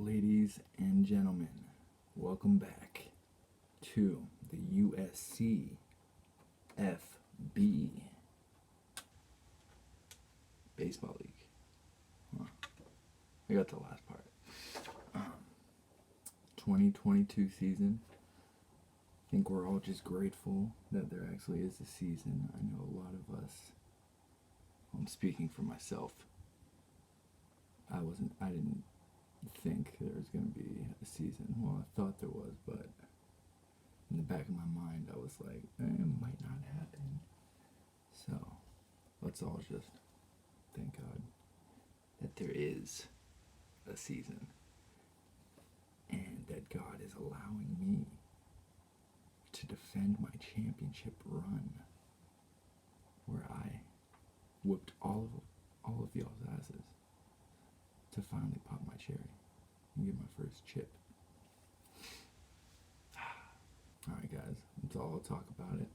Ladies and gentlemen, welcome back to the USCFB Baseball League. I got the last part. 2022 season. I think we're all just grateful that there actually is a season. I know a lot of us, I'm speaking for myself, I didn't think there was going to be a season. Well, I thought there was, but in the back of my mind I was like, it might not happen. So let's all just thank God that there is a season and that God is allowing me to defend my championship run where I whipped all of y'all's asses to finally pop my cherry and get my first chip. Alright guys, that's all I'll talk about it.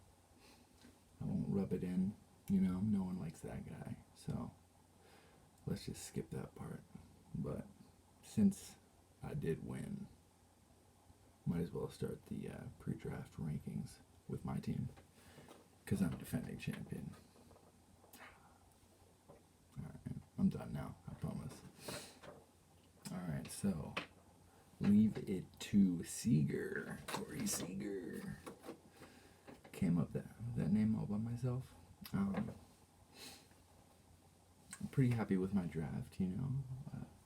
I won't rub it in, no one likes that guy, so let's just skip that part. But since I did win, might as well start the pre-draft rankings with my team, because I'm defending champion. Alright, I'm done now, I promise. Alright, so leave it to Seager. Corey Seager. Came up that name all by myself. I'm pretty happy with my draft,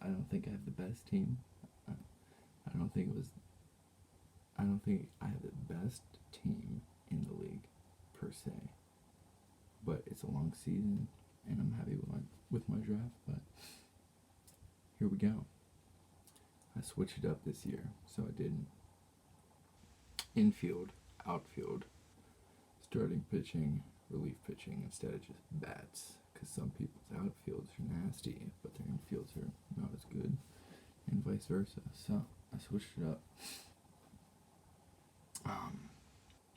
I don't think I have the best team. I don't think I have the best team in the league, per se. But it's a long season, and I'm happy with my draft, but here we go. I switched it up this year, so I did infield, outfield, starting pitching, relief pitching, instead of just bats, because some people's outfields are nasty, but their infields are not as good, and vice versa. So I switched it up.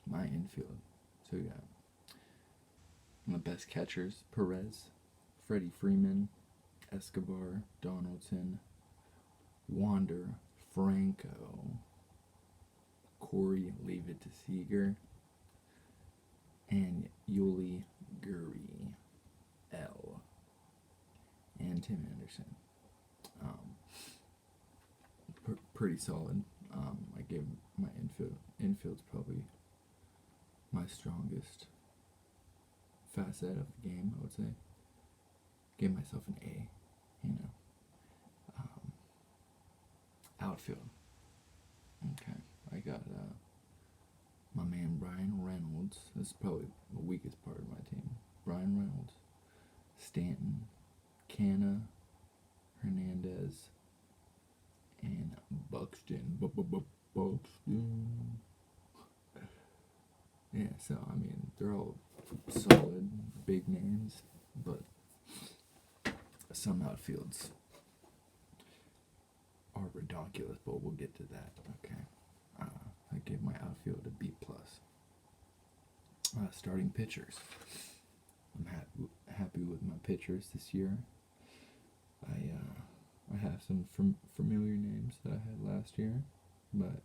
My infield. So we got my best catchers: Perez, Freddie Freeman, Escobar, Donaldson, Wander, Franco, Corey Leave It to Seager, and Yuli Gurry L, and Tim Anderson. Pretty solid. I gave my infield's probably my strongest facet of the game, I would say. Gave myself an A, Outfield. Okay, I got my man Brian Reynolds. This is probably the weakest part of my team. Brian Reynolds, Stanton, Canna, Hernandez, and Buxton. Buxton. Yeah, so they're all solid, big names, but some outfields are ridiculous, but we'll get to that. Okay, I gave my outfield a B+. Starting pitchers. I'm happy with my pitchers this year. I have some familiar names that I had last year, but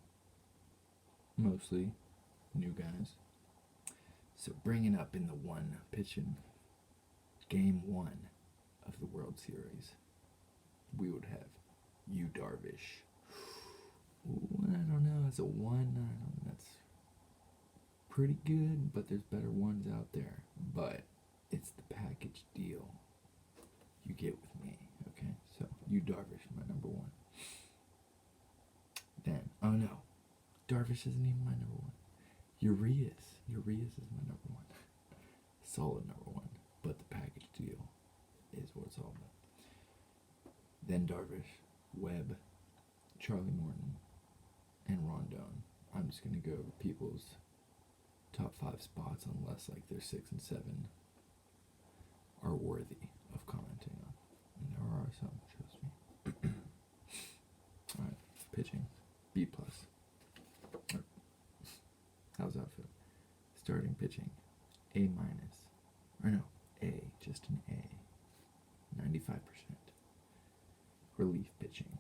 mostly new guys. So bringing up in the one pitching game 1 of the World Series, we would have Yu Darvish. Ooh, I don't know, as a 1, that's pretty good, but there's better ones out there. But it's the package deal. You get with me, okay? So Yu Darvish, my number 1. Then, oh no, Darvish isn't even my number 1. Urias is my number 1. Solid number 1, but the package deal is what it's all about. Then Darvish, Webb, Charlie Morton, and Rondon. I'm just going to go over people's top 5 spots, unless their 6 and 7 are worthy of commenting on. And there are some, trust me. Alright, pitching, B+. How's that feel? Starting pitching, A-. Or no, A, just an A. 95%. Relief pitching,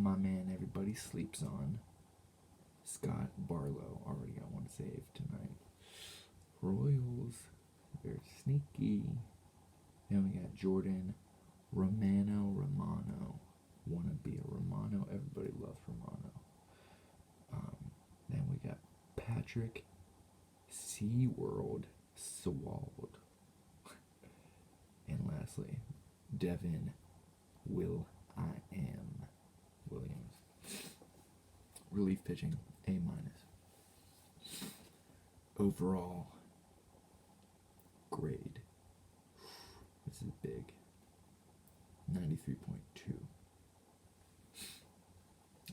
my man everybody sleeps on, Scott Barlow. Already got one save tonight. Royals, they're sneaky. Then we got Jordan Romano. Wanna be a Romano. Everybody loves Romano. Then we got Patrick SeaWorld Sewald. And lastly, Devin Will I Am Williams. Relief pitching, A-. Overall grade. This is big. 93.2.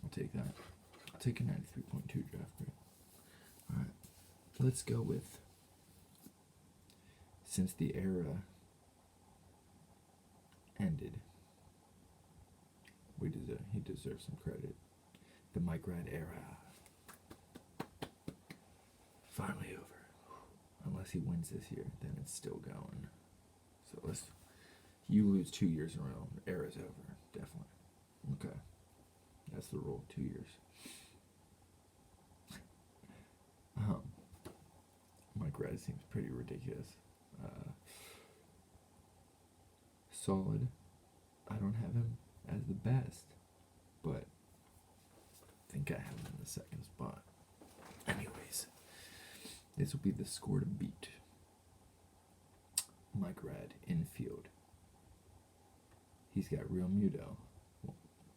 I'll take that. I'll take a 93.2 draft grade. Alright. Let's go with, since the era ended, he deserves some credit. The Mike Rad era. Finally over. Unless he wins this year, then it's still going. So you lose 2 years in a row, era's over, definitely. Okay. That's the rule, 2 years. Mike Rad seems pretty ridiculous. Solid. I don't have him as the best, but I think I have him in the second spot. Anyways, this will be the score to beat. Mike Rad, infield. He's got Real Muto,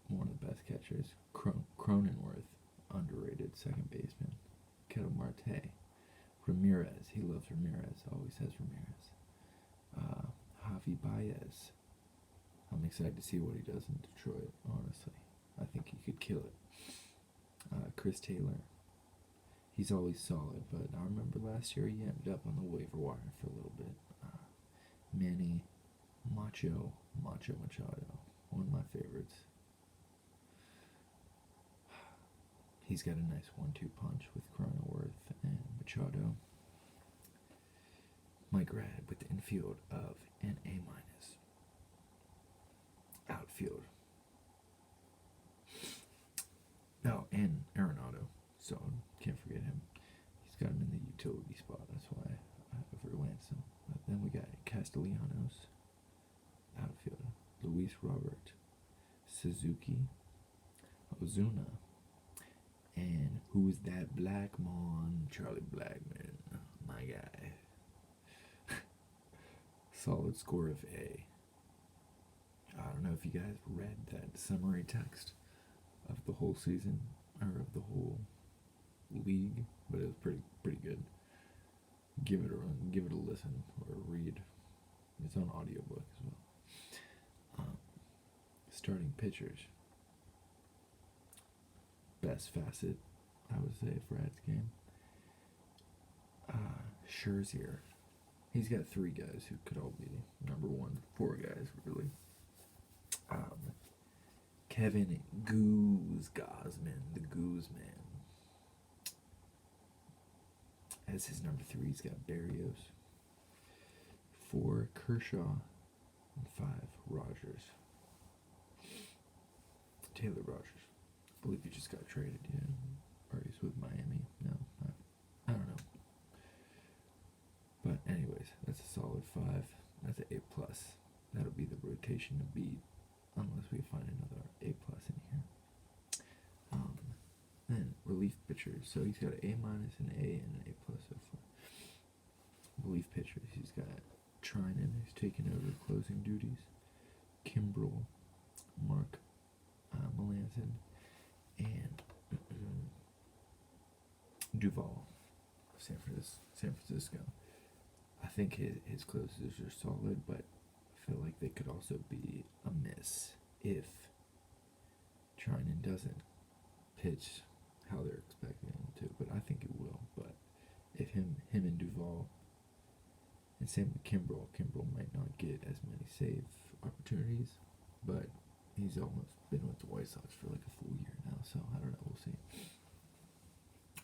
one of the best catchers. Cronenworth, underrated second baseman. Ketel Marte. Ramirez, he loves Ramirez, always has Ramirez. Javi Baez. I'm excited to see what he does in Detroit, honestly. I think he could kill it. Chris Taylor. He's always solid, but I remember last year he ended up on the waiver wire for a little bit. Manny Machado. One of my favorites. He's got a nice 1-2 punch with Cronenworth and Machado. Mike Rad with the infield of an A-. Outfield. Oh, and Arenado. So can't forget him. He's got him in the utility spot. That's why I overlanced him. But then we got Castellanos. Outfield. Luis Robert. Suzuki. Ozuna. And who's that Blackmon? Charlie Blackmon. My guy. Solid score of A. I don't know if you guys read that summary text of the whole season, or of the whole league, but it was pretty good. Give it a listen or a read. It's on audiobook as well. Starting pitchers. Best facet, I would say, for Rad's game. Scherzer. He's got 3 guys who could all be number 1. 4 guys, really. Kevin Guzman, the Guzman. As his number 3, he's got Barrios. 4, Kershaw. And 5, Rogers. Taylor Rogers. I believe he just got traded, yeah. Or he's with Miami. No, I don't know. But anyways, that's a solid 5. That's an A+. That'll be the rotation to beat, unless we find another A+ in here. Then relief pitchers. So he's got an A-, an A, and an A+ so far. Relief pitchers. He's got Trinan, who's taking over closing duties. Kimbrel, Mark Melanson, and Duvall, San Francisco. I think his closers are solid, but I feel like they could also be a miss if Trinan doesn't pitch how they're expecting him to. But I think it will. But if him and Duvall, and same with Kimbrel might not get as many save opportunities, but he's almost been with the White Sox for like a full year now, so I don't know, we'll see.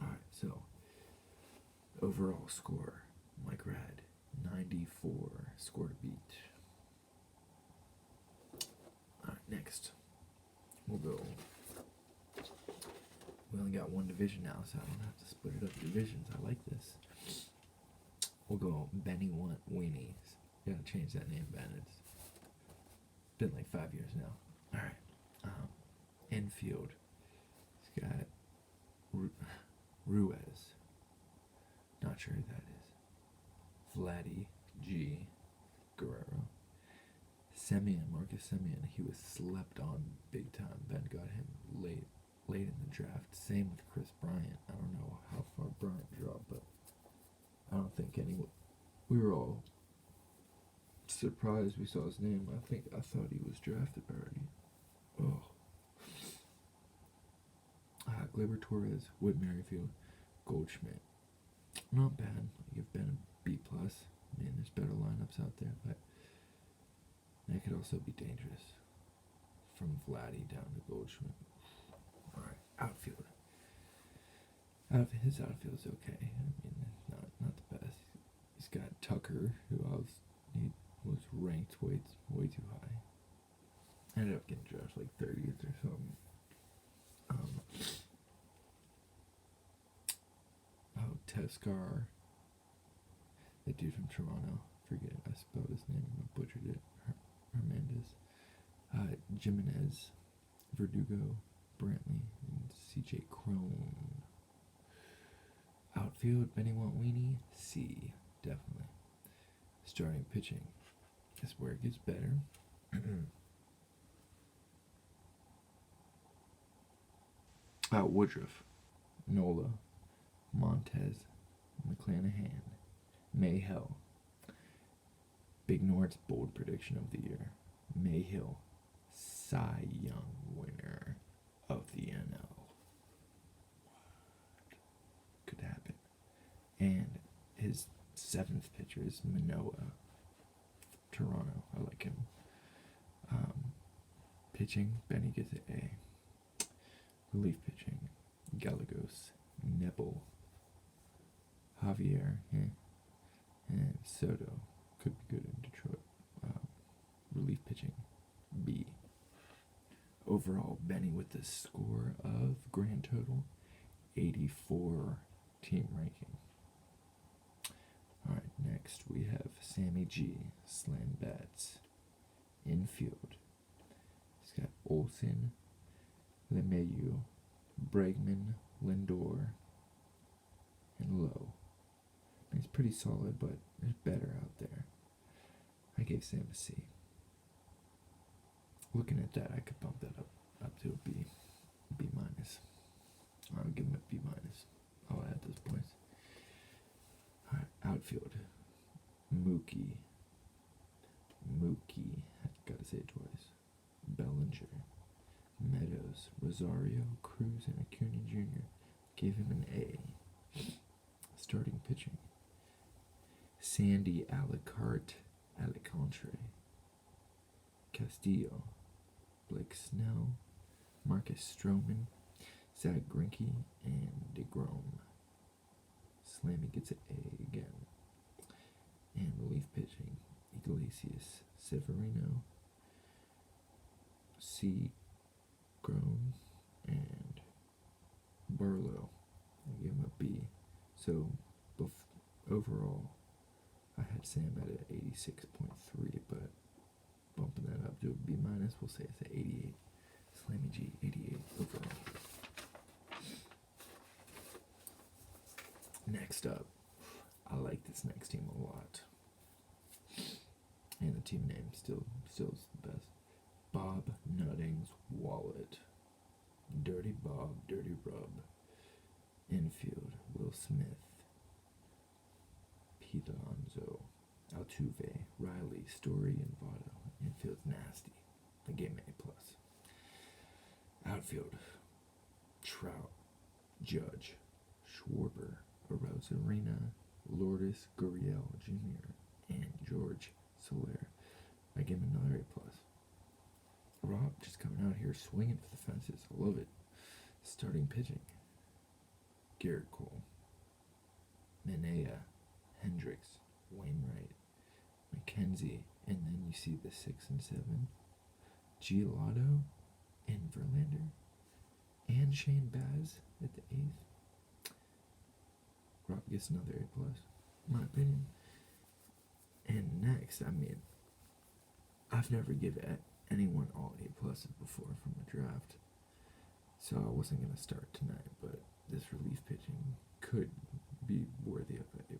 Alright, so overall score, Mike Rad, 94, score to beat. Alright, next we'll go got one division now, so I don't have to split it up divisions. I like this. We'll go Benny Want Weenies. Gotta change that name, Ben. It's been like 5 years now. Alright. Infield. He's got Ruiz. Not sure who that is. Vladdy G. Guerrero. Marcus Semien. He was slept on big time. Ben got him late in the draft. Same with Chris Bryant. I don't know how far Bryant dropped, but I don't think anyone. We were all surprised we saw his name. I thought he was drafted already. Oh. Gleyber Torres, Whit Merrifield, Goldschmidt. Not bad. I give Ben a B+. I mean, there's better lineups out there, but that could also be dangerous. From Vladdy down to Goldschmidt. Alright, outfield. His outfield's okay. I mean, not the best. He's got Tucker, who he was ranked way too high. Ended up getting drafted like 30th or something. Teskar, the dude from Toronto. I spelled his name. I butchered it. Hernandez. Jimenez, Verdugo, Brantley, and CJ Crone. Outfield, Benny Want Weenie, C, definitely. Starting pitching is where it gets better. Woodruff, Nola, Montez, McClanahan, Mayhill. Big Nord's bold prediction of the year. Mayhill, Cy Young winner of the NL. What could happen? And his 7th pitcher is Manoah, Toronto. I like him. Pitching, Benny gets an A. Relief pitching, Gallegos, Nebel, Javier, and Soto. Could be good in Detroit. Relief pitching, B. Overall, Benny with the score of grand total 84 team ranking. Alright, next we have Sammy G. Slam bats. Infield. He's got Olsen, LeMahieu, Bregman, Lindor, and Lowe. It's pretty solid, but there's better out there. I gave Sam a C. Looking at that, I could bump that up to a B. B minus. I'll give him a B minus. I'll add those points. Alright, outfield. Mookie. Gotta say it twice. Bellinger. Meadows, Rosario, Cruz, and Acuna Jr. Gave him an A. Starting pitching. Sandy Alcantara, Castillo, Blake Snell, Marcus Stroman, Zach Greinke, and DeGrom. Slammy gets an A again. And relief pitching, Iglesias, Severino, C. Grown, and Barlow. I give him a B. So, overall, I had Sam at an 86.3, but bumping that up to a B minus, we'll say it's an 88. Slammy G, 88 overall. Next up, I like this next team a lot. And the team name still is the best. Bob Nutting's Wallet. Dirty Bob, Dirty Rub. Infield, Will Smith. Pete Alonso. Altuve, Riley, Story, and Votto. Infield's nasty. I gave him A+. Outfield, Trout, Judge, Schwarber, Arozarena, Lourdes Gurriel Jr., and George Soler. I give him another A+. Rob just coming out here swinging for the fences. I love it. Starting pitching. Garrett Cole, Manea, Hendricks, Wainwright, McKenzie, and then you see the 6 and 7. Giolito and Verlander. and Shane Baz at the 8th. Rob gets another A+, in my opinion. And next, I mean, I've never given anyone all A+ before from a draft, so I wasn't going to start tonight, but this relief pitching could be worthy of an A+.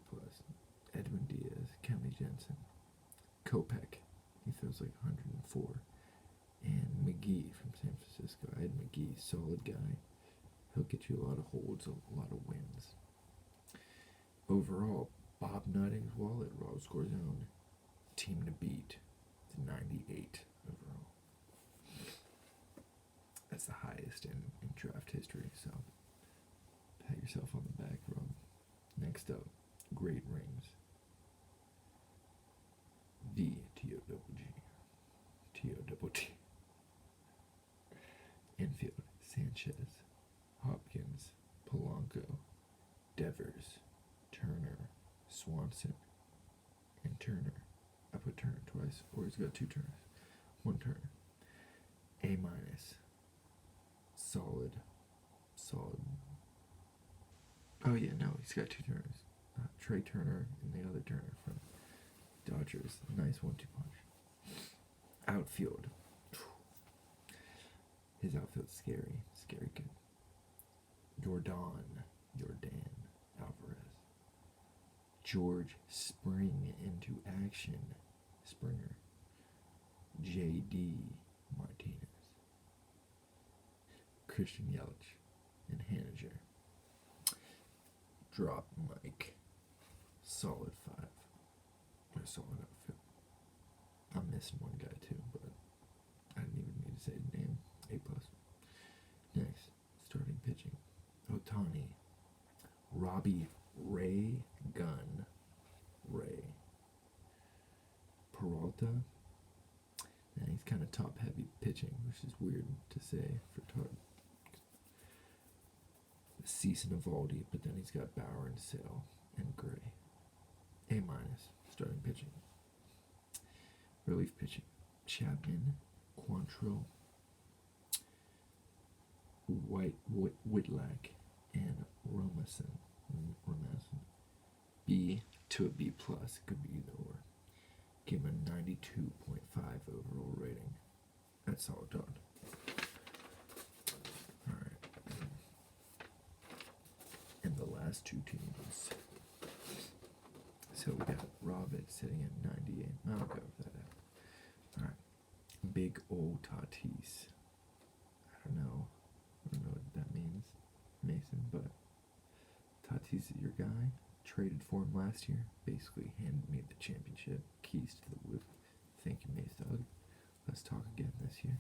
Edwin Diaz, Kenley Jensen, Kopech, he throws like 104, and McGee from San Francisco. Ed McGee, solid guy. He'll get you a lot of holds, a lot of wins. Overall, Bob Nutting's wallet, Rob Scorzone, team to beat, to 98 overall. That's the highest in draft history, so pat yourself on the back, Rob. Next up, great rings. VTOGG. TOGG. Infield, Sanchez, Hopkins, Polanco, Devers, Turner, Swanson, and Turner. I put Turner twice, or he's got 2 Turners. 1 Turner. A-. Solid. Oh yeah, no, he's got 2 Turners. Trey Turner and the other Turner from Dodgers. Nice 1-2 punch. Outfield. His outfield's scary good. Jordan Alvarez. George Spring into action. Springer. J.D. Martinez. Christian Yelich and Haniger. Drop Mike. Solid 5. Or solid outfield. I'm missing one guy too, but I didn't even need to say his name. A+. Next, starting pitching. Otani. Robbie Ray Gunn. Peralta. And he's kind of top heavy pitching, which is weird to say for Cease and Evaldi, but then he's got Bauer and Sale and Gray. A-, starting pitching. Relief pitching. Chapman, Quantrill, Whitlack, and Romason. B to a B+, could be either or. Give him a 92.5 overall rating. That's solid dog. Alright. And the last 2 teams. So we got Robert sitting at 98. I'll go with that out. Alright. Big old Tatis. I don't know what that means, Mason, but Tatis is your guy. Traded for him last year. Basically handed me the championship. Keys to the whip. Thank you, Mace Dog. Let's talk again this year.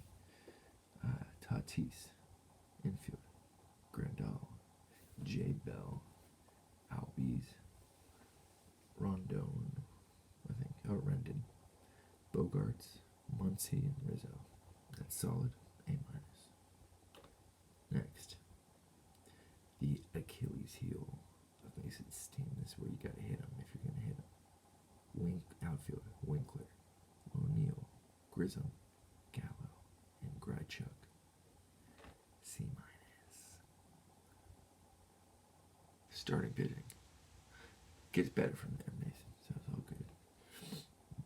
Tatis. Infield. Grandal. J. Bell. Albies. Rondon. I think. Rendon. Bogarts. Muncy and Rizzo. That's solid. A-. Next. The Achilles heel of Mason's team. This is where you gotta hit him if you're gonna hit him. Outfield. Winkler. O'Neill. Grissom. Gallo. And Grichuk. C-. Starting pitching. Gets better from there, Mason. So it's all good.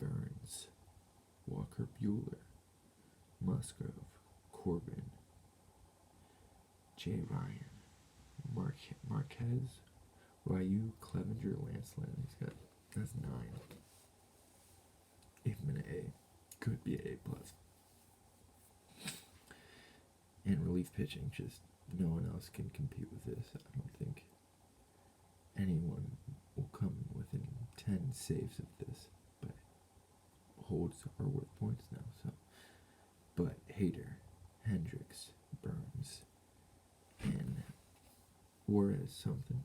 Burns. Walker Buehler. Musgrove. Corbin. Jay Ryan. Marquez. Ryu. Clevenger. Lance Lynn. That's 9. Give him an A. Could be an A+. And relief pitching, just no one else can compete with this. I don't think anyone will come within 10 saves of this, but holds are worth points now, so. But Hader, Hendricks, Burns, and Juarez something.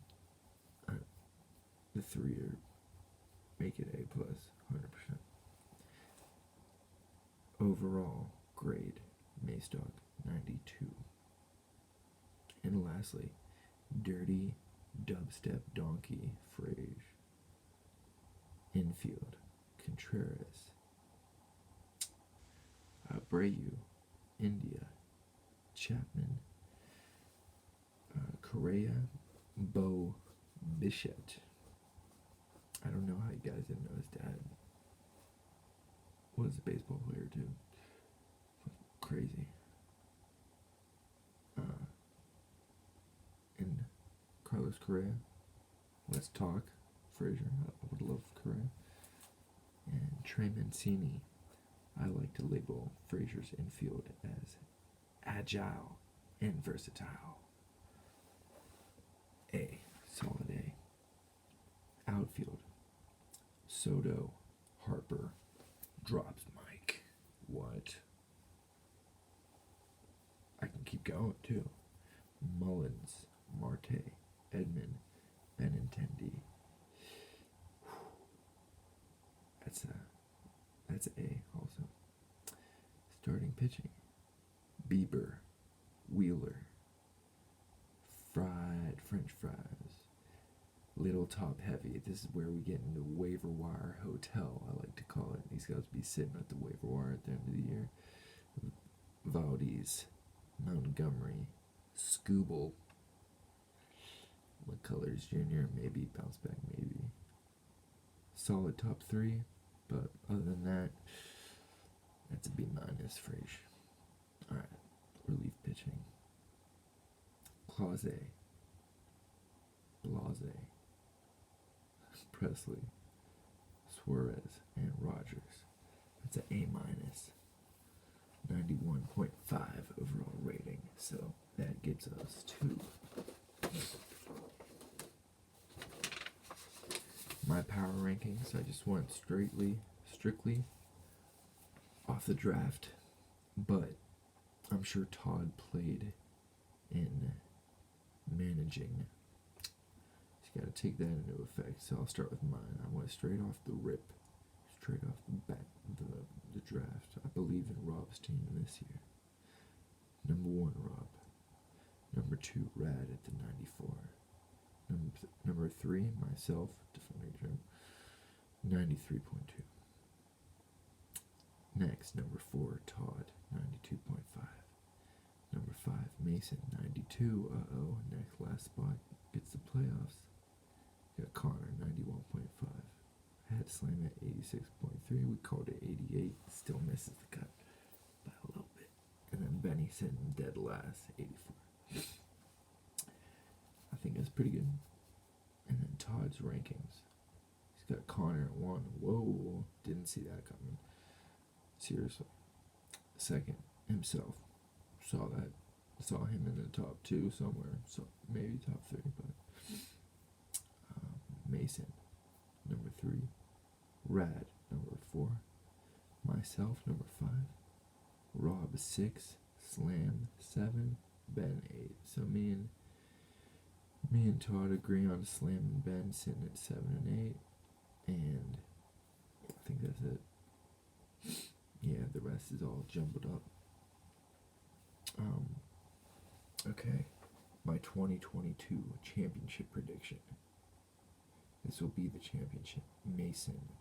The 3 are make it A+, 100%. Overall grade, Mace Dog, 92. And lastly, Dirty Dubstep Donkey, Frage. Infield, Contreras. Abreu, India, Chapman, Correa, Bo Bichette. I don't know how you guys didn't know his dad was a baseball player too. Crazy. And Carlos Correa. Let's talk. Frazier. I would love Correa. And Trey Mancini. I like to label Frazier's infield as agile and versatile. A. Solid A. Outfield. Soto. Harper. Drops Mike. What? I can keep going too. Mullins. Marte. Edman. Benintendi. That's A also. Starting pitching. Bieber. Wheeler. Fried French fries. Little top heavy. This is where we get into waiver wire hotel, I like to call it. These guys will be sitting at the waiver wire at the end of the year. Valdez. Montgomery. Scooble. McCullers Jr. Maybe. Bounce back maybe. Solid top three. But other than that, that's a B minus for each. Alright. Relief pitching. Clause. Blase. Presley. Suarez. And Rogers. That's an A minus. 91.5 overall rating. So that gets us to my power rankings. I just went strictly off the draft, but I'm sure Todd played in managing. Just got to take that into effect. So I'll start with mine. I went straight off the rip, straight off the bat, the draft. I believe in Rob's team this year. Number 1, Rob. Number 2, Rad at the 94. Number 3, myself, different region, 93.2. Next, number 4, Todd, 92.5. Number 5, Mason, 92. Next last spot gets the playoffs. Got Connor, 91.5. I had Slam at 86.3. We called it 88. Still misses the cut by a little bit. And then Benny sitting dead last, 84. I think that's pretty good. And then Todd's rankings. He's got Connor at 1. Whoa, didn't see that coming. Seriously. Second, himself. Saw him in the top 2 somewhere. So maybe top 3, but Mason, number 3. Rad, number 4. Myself, number 5. Rob, 6. Slam, 7. Ben, 8. So me and Todd agree on Slam and Ben sitting at 7 and 8. And I think that's it. Yeah, the rest is all jumbled up. Okay. My 2022 championship prediction. This will be the championship.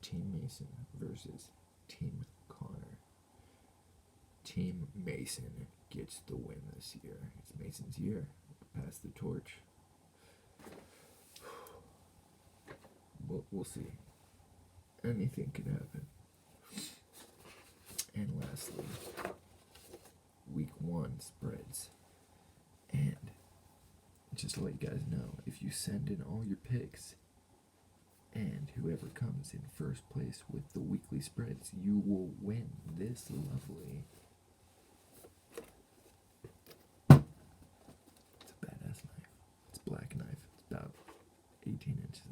Team Mason versus Team Connor. Team Mason gets the win this year. It's Mason's year. Pass the torch. We'll see. Anything can happen. And lastly, week 1 spreads. And just to let you guys know, if you send in all your picks, and whoever comes in first place with the weekly spreads, you will win this lovely. It's a badass knife. It's a black knife. It's about 18 inches.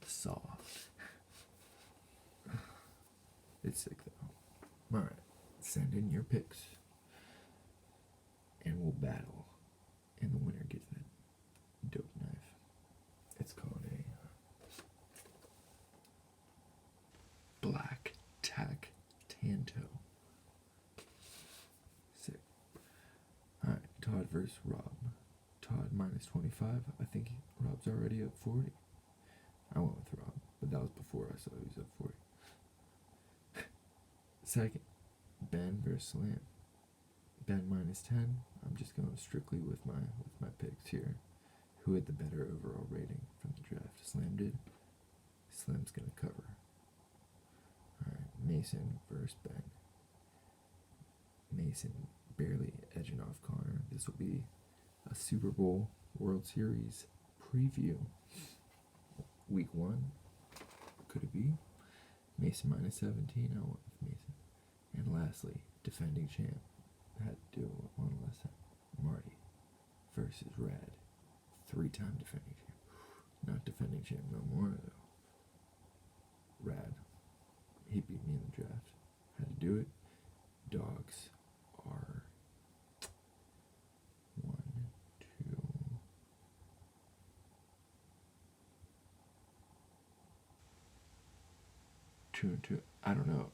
Soft. It's sick though. Alright, send in your picks. And we'll battle. And the winner gets that dope knife. It's called a Black Tack Tanto. Sick. Alright, Todd versus Rob. Todd minus 25. I think Rob's already up 40. I went with Rob, but that was before I saw he was up 40. Second, Ben versus Slam. Ben minus 10. I'm just going strictly with my picks here. Who had the better overall rating from the draft? Slam did. Slam's gonna cover. Alright, Mason versus Ben. Mason barely edging off Connor. This will be a Super Bowl World Series preview. Week 1. Could it be? Mason minus 17. I went with Mason. And lastly, defending champ. I had to do one last time. Marty versus Rad. 3-time defending champ. Not defending champ no more though. Rad. He beat me in the draft. Had to do it. Dogs are 1, 2. 2 and 2. I don't know.